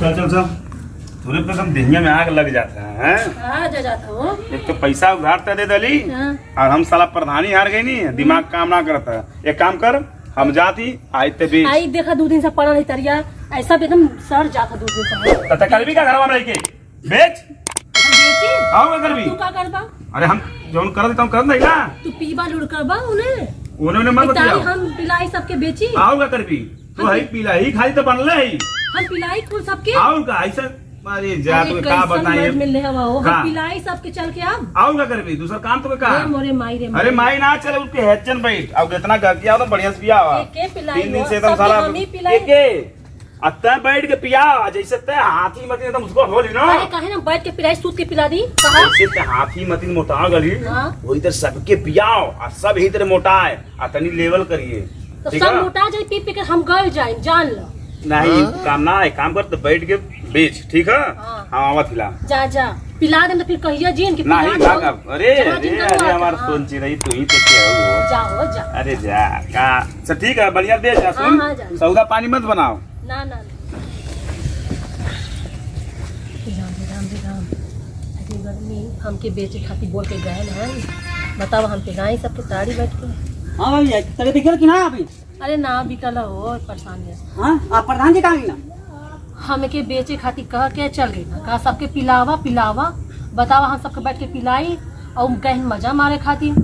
चल चल चल तूने तो एकदम दुनिया में आग लग जाता है जा जाता हो। एक तो पैसा उधार दे दली और हम साला प्रधानी हार गई नहीं दिमाग काम ना करता है। एक काम कर हम जाती आते भी आई देखा 2 दिन से पड़ा नहीं तरिया ऐसा भी एकदम सर जाता 2 दिन से तथा कल भी का घर में रह के बेच बेची आओ कर भी तू का करबा अरे हम जोन कर देता हूं कर नहीं ना तू पीबा लुड़ करबा उन्होंने मत पिताई बताओ हम पिलाई सबके बेची आओ कर भी तू है पीला ही खाली तो बनले है हम पिलाई कुल सबके आओ का ऐसा अरे जा तू का बताइए मिलने हवा हो का? हम पिलाई सबके चल के अब आओ का कर भी दूसरा काम तो का मोरे माई रे अरे माई ना चले उसके हेचन बैठ अब इतना कर दिया तो बढ़िया से पिया के पिलाई 3 दिन से एकदम सारा हम ही पिलाई के अत्ता बैठ के पिया जैसे ते हाथी मत एकदम उसको होली ना अरे काहे ना बैठ के पिलाई सूत के पिला दी कहा जैसे ते हाथी मत मोटा गली वही तरह सबके पियाओ और सब ही तरह मोटा है आ तनी लेवल करिए तो सब मोटा जाए पी पी के हम गल जाए जान लो नहीं काम ना है काम कर तो बैठ के बेच ठीक है हाँ आवत हिला जा जा पिला दे तो फिर कहिया जीन के नहीं भागा अरे अरे अरे हमार सोच रही तू ही तो क्या हो जाओ जा अरे जा का सब ठीक है बढ़िया दे जा सुन सौदा पानी मत बनाओ ना ना राम गर्मी हमके बेचे खातिर बोल के गए हैं बताओ हम पे गाय सबके ताड़ी बैठ के हाँ भैया तेरे बिकल की ना अभी अरे ना बिकल हो परेशान है हाँ आप प्रधान जी कहाँ ना हमके बेचे खातिर कह के चल गई ना कहा सबके पिलावा पिलावा बतावा हम सबके बैठ के पिलाई और कहीं मजा मारे खातिर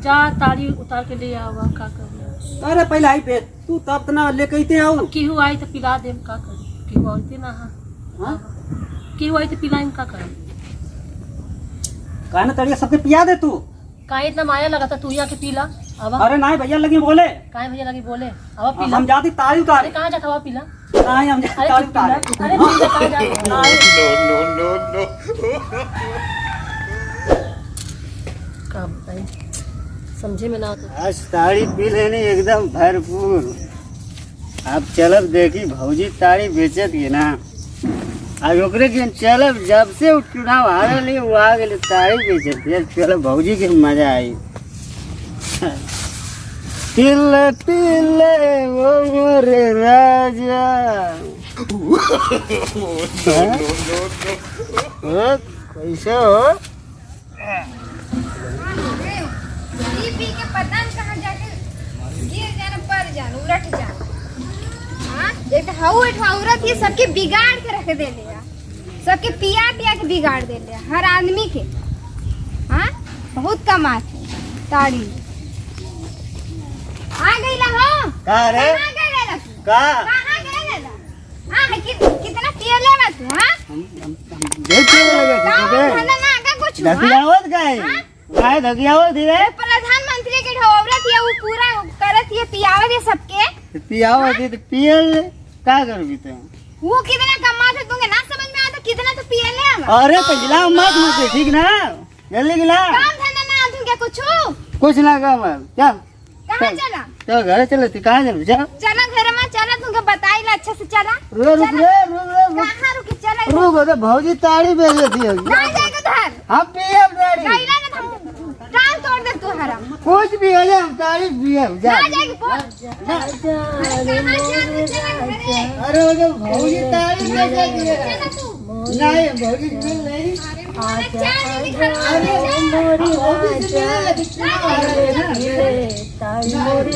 जा ताड़ी उतार के ले आवा का कर अरे पहले आई पे तू तब ना लेके आते आओ केहू आई तो पिला दे का कर केहू आते ना हाँ केहू आई तो पिलाई का कर कहा ना तड़िया सबके पिया दे तू काहे इतना माया लगा था तू यहाँ के पीला अब अरे नहीं भैया लगी बोले काहे भैया लगी बोले अब पीला हम जाती तारी अरे उतारे कहाँ जाता हुआ पीला नहीं हम जाती अरे तारी तू पीला उतारे अरे पीला कहाँ जाता नो का बताई समझे में ना आता आज ताड़ी पी लेनी एकदम भरपूर। अब चलब देखी भौजी ताड़ी बेचत की ना अब ओकरे के चलब जब से चुनाव हारे ली वो आ गए ताड़ी बेचत यार चलब भौजी के मजा आई। तिल्ले तिल्ले वो मोरे राजा कैसे हो पी के पता नहीं कहाँ जाके गिर जाना पड़ जाना उलट जाना। हाँ एक औरत ये सबके बिगाड़ के रख दे लिया सबके पिया पिया के बिगाड़ दे लिया हर आदमी के। हाँ बहुत कमात है ताड़ी आ गई ला हो कहाँ रे कहाँ गई ला तू कहाँ कहाँ गई ला हाँ कितना पिया लेवा तू हाँ देखिए लगे गाँव धंधा ना आगा कुछ हाँ? धकियावत गाय गाय धकियावत रे प्रधानमंत्री के औरत ये वो पूरा करत ये पियावत ये सबके पियावत तो पियल का करबी तो वो कितना कमाते तुमके ना समझ में आता कितना तो पिए ले हम अरे तो गिला मत मुझे ठीक ना जल्दी गिला काम धंधा ना तुमके कुछ ना काम चल कहाँ चला तो घर चलो तू कहाँ चल चल चला घर में चला तुमके बताई ला अच्छा से चला रुक कहाँ रुके चला तो भौजी ताड़ी बेच थी ना जाएगा उधर हम पियब ताड़ी गईला ना तुम टांग तोड़ दे तू हराम कुछ भी हो जाए हम ताड़ी पियब जा ना जाएगी बोल अरे वो जो भौजी ताड़ी बेच थी चला तू नहीं भौजी मिल नहीं अरे मोरी ताड़ी मोरी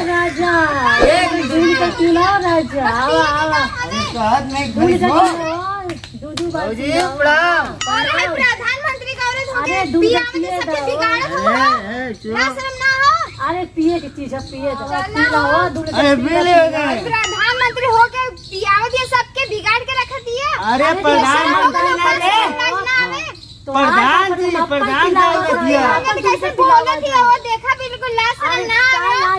राजा एक दूध का पिला राजा भौजी प्रणाम प्रधानमंत्री का औरत हो गए पिया में सबके बिगाड़ हो ना शर्म ना हो अरे पिए की चीज है पिए पीला हो दूध अरे पीले हो गए प्रधानमंत्री हो के पियावत ये सबके बिगाड़ के रख दिए अरे प्रधानमंत्री प्रधान जी दिया कैसे बोलत है वो देखा बिल्कुल ला शर्म ना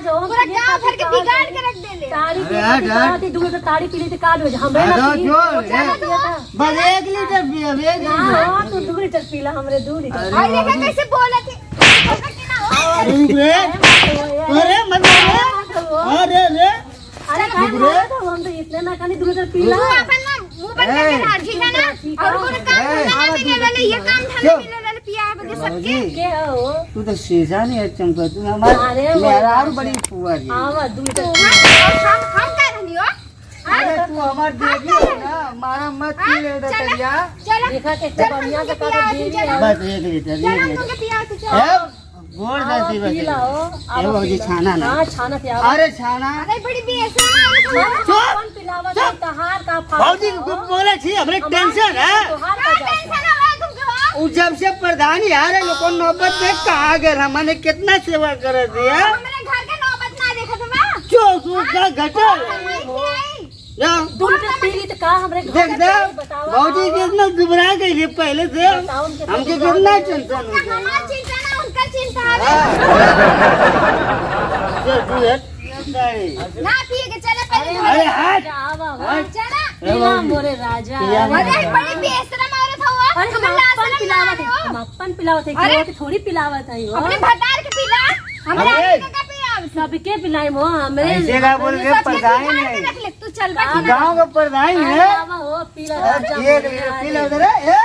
पूरा गांव भर के बिगाड़ के रख देले ताड़ी दूध से ताड़ी पी ली तो काल हो जा हमरे ना बस 1 लीटर पिया हां तू 2 लीटर पीला हमरे 2 लीटर और देखा कैसे बोलत है अरे मत अरे रे अरे हम तो इतने ना खाली 2 लीटर पीला अपन मुंह बंद करके हाथ झीका ना और कोई काम धंधा ना मिले ये काम धंधा मिले पिया भाजी क्या हो तू तो शीशा नहीं है चमका तू हमारे अरे वो- मेरा और बड़ी फुआ जी आवा 2 लीटर हम क्या रहनी हो अरे तू हमार देवी है ना मारा मत पी ले दे तरिया चलो देखा कितना बढ़िया से का देवी है बस 1 लीटर चलो 1 हम लीटर तुमके पिया तू ए गोड़ आवा दे दी पी लाओ ए भाजी छाना ना हां छाना पे आवा अरे छाना अरे बड़ी बेइज्जती कौन पिलावा तो तहार का फाड़ भाजी को बोले छी हमरे टेंशन है तोहार का जाता टेंशन हो रहा है तुमको उ जब से प्रधान यार है लोगों नौबत देख कहा गए हमने कितना सेवा कर दिया हमारे घर के नौबत ना देखा तुम जो तू का घटल या 2 लीटर पी ली तो का हमरे घर देख दे बताओ भाजी कितना घबरा गई है पहले से बताओ उनके हमके कितना टेंशन हो गया हमारी चिंता ना उनका चिंता है चल तू है ना पिए के चले पहले अरे हाथ राजा आवा हो चला पिला मोरे राजा पिया अरे बड़ी बेशरम औरत हो अरे हम अपन पिलावत है हम अपन पिलावत है अरे! कि थोड़ी पिलावत है वो अपने भतार के पिला हमारे अरे! आदमी का पिया सबके पिलाई वो हमरे ऐसे का बोल के प्रधान है रख ले तू चल बैठ गांव का प्रधान अरे है आवा हो पिला राजा 1 लीटर पी ले दे ए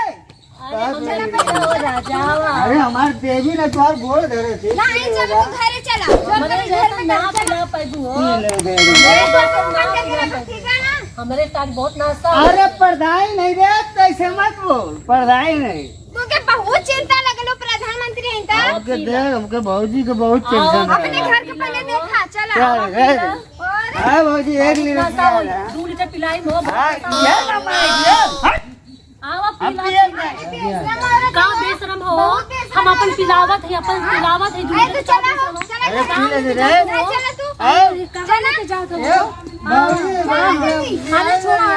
अरे हमरे पिला हो राजा आवा अरे हमार देवी ने तोहार गोड़ धरे थे ना ही चलो तू घरे चला चल हमरे मेरे घर जैसा में ना ना चला पिला पैदू हो पी ले दे मेरे दोस्त को कर के रख ठीक है ना हमरे तार बहुत नाश्ता अरे प्रधान नहीं रे तैसे मत बोल प्रधान नहीं तू के बहुत चिंता लगलो प्रधानमंत्री हैं ता आपके देख हमके भौजी के बहुत टेंशन अपने है घर के पहले देखा चला चल गए और हां भौजी 1 लीटर नाश्ता हो पिया 2 लीटर पिलाई मो हां ये ना मार आवा हम पिला पिए बेशरम औरत का बेशरम हो हम अपन पिलावत है अपन पिलावत है 2 अरे तू लीटर चला हो चला अरे चला पी ले रे नहीं चला तू अरे कहां लेके जाओ तुम भौजी खाना छोड़ा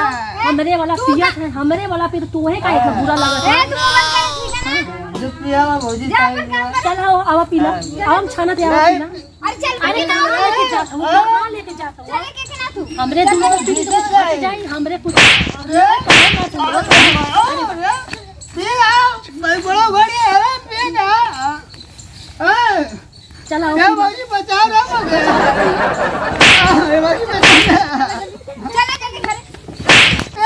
हमरे वाला पिया है हमरे वाला पे तो तोहे का इतना बुरा लगा ए तू बंद कर ठीक है ना जो पिया भौजी जा अपन काम कर चल आओ आवा पिला आओ हम छाना दे आवा पिला अरे चल अरे ना कहां लेके जाता हूं कहां लेके जाता हूं चले के ना तू हमरे दूर पी तो हट जाई हमरे कुछ मैं बड़ा बड़ी है पिया चल आओ क्या भौजी बचा रहा मुझे अरे भौजी बचा चला जल्दी घरे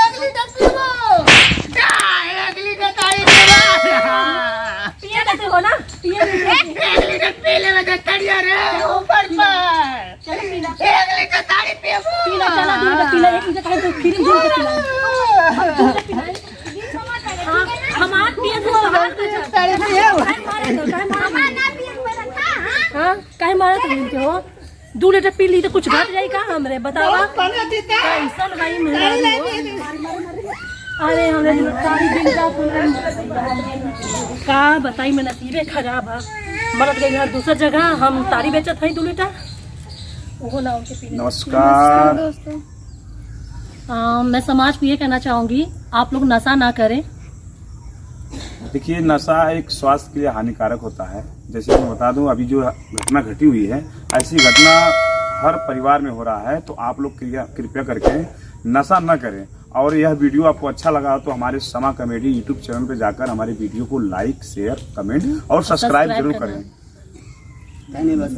1 लीटर पीबो 1 लीटर तारी पीबो पिया देते हो ना पिया देते 1 लीटर पी ले मैं तड़िया रे ऊपर पर चल पिला 1 लीटर तारी पीबो पिला चला 2 लीटर पिला एक लीटर खाए तो फिर दूध पिला हां हम आज पिया तो बाहर का जाता तारी पियो काहे मारे तो काहे मारे हमारा ना पिए पर रखा हां हां काहे मारे तो इनके हो 2 लीटर पी ली तो कुछ घट जाई का हमरे बतावा पानी देता कैसन भाई मेरा अरे हमरे तारी दिन जा का बताई मैं नसीबे खराब है मरद गई घर दूसर जगह हम तारी बेचत हई 2 लीटर वो ना उनके पीने नमस्कार दोस्तों मैं समाज को ये कहना चाहूंगी आप लोग नशा ना करें देखिए नशा एक स्वास्थ्य के लिए हानिकारक होता है। जैसे मैं बता दूं अभी जो घटना घटी हुई है ऐसी घटना हर परिवार में हो रहा है, तो आप लोग कृपया करके नशा न करें। और यह वीडियो आपको अच्छा लगा तो हमारे समा कॉमेडी यूट्यूब चैनल पे जाकर हमारे वीडियो को लाइक शेयर कमेंट और सब्सक्राइब जरूर करें। धन्यवाद।